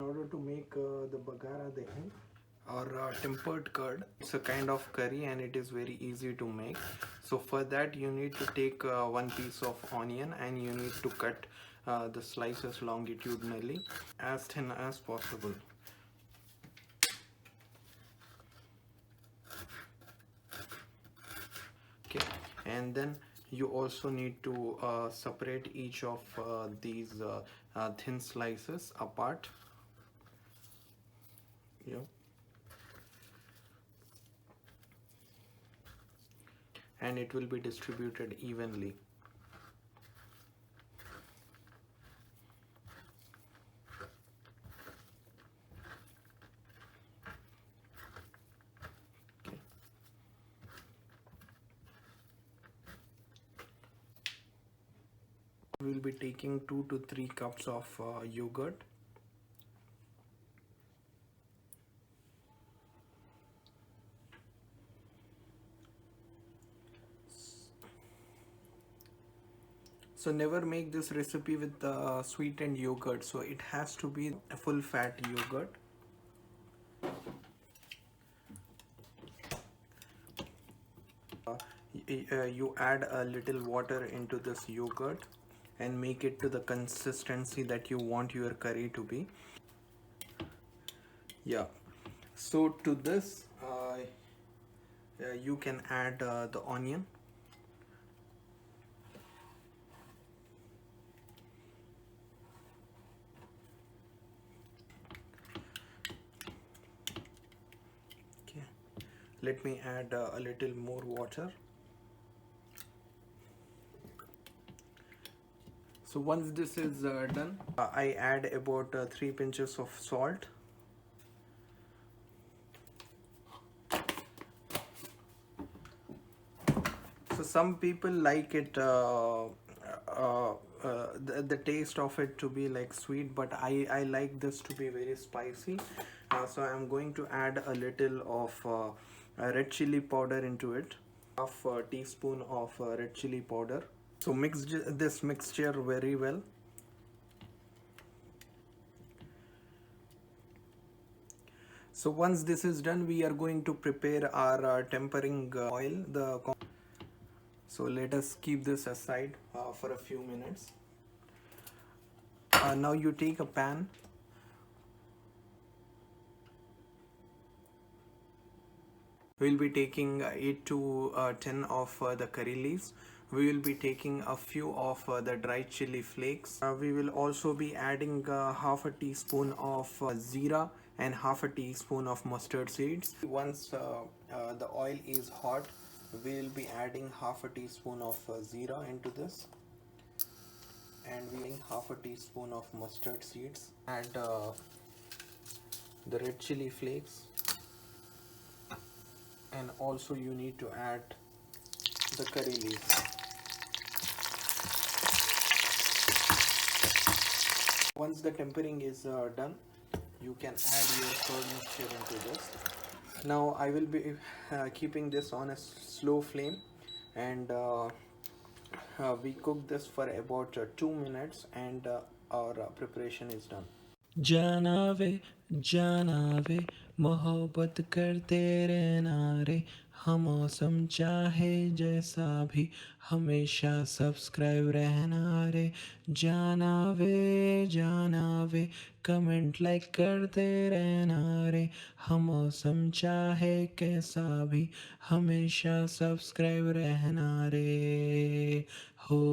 order to make the Bagara Dahi or tempered curd. It's a kind of curry and it is very easy to make. So for that you need to take one piece of onion and you need to cut the slices longitudinally as thin as possible. Okay, and then you also need to separate each of these thin slices apart. Yeah. And it will be distributed evenly. Okay. We will be taking 2 to 3 cups of yogurt. So never make this recipe with sweetened yogurt, so it has to be a full fat yogurt. You add a little water into this yogurt and make it to the consistency that you want your curry to be. Yeah, so to this you can add the onion. Let me add a little more water. So once this is done, I add about 3 pinches of salt. So some people like it the taste of it to be like sweet, but I like this to be very spicy. So I'm going to add a little of red chilli powder into it, half a teaspoon of red chilli powder. So mix this mixture very well. So once this is done, we are going to prepare our tempering oil. So let us keep this aside for a few minutes. Now you take a pan. We will be taking 8 to 10 of the curry leaves. We will be taking a few of the dried chili flakes. We will also be adding half a teaspoon of zira and half a teaspoon of mustard seeds. Once the oil is hot, we will be adding half a teaspoon of zira into this, and we adding half a teaspoon of mustard seeds. Add the red chili flakes, and also you need to add the curry leaves. Once the tempering is done, you can add your curd mixture into this. Now I will be keeping this on a slow flame, and we cook this for about 2 minutes, and our preparation is done. जाना वे मोहब्बत करते रहना रे, हम मौसम चाहे जैसा भी हमेशा सब्सक्राइब रहना रे। जाना वे कमेंट लाइक करते रहना रे, हम मौसम चाहे कैसा भी हमेशा सब्सक्राइब रहना रे। हो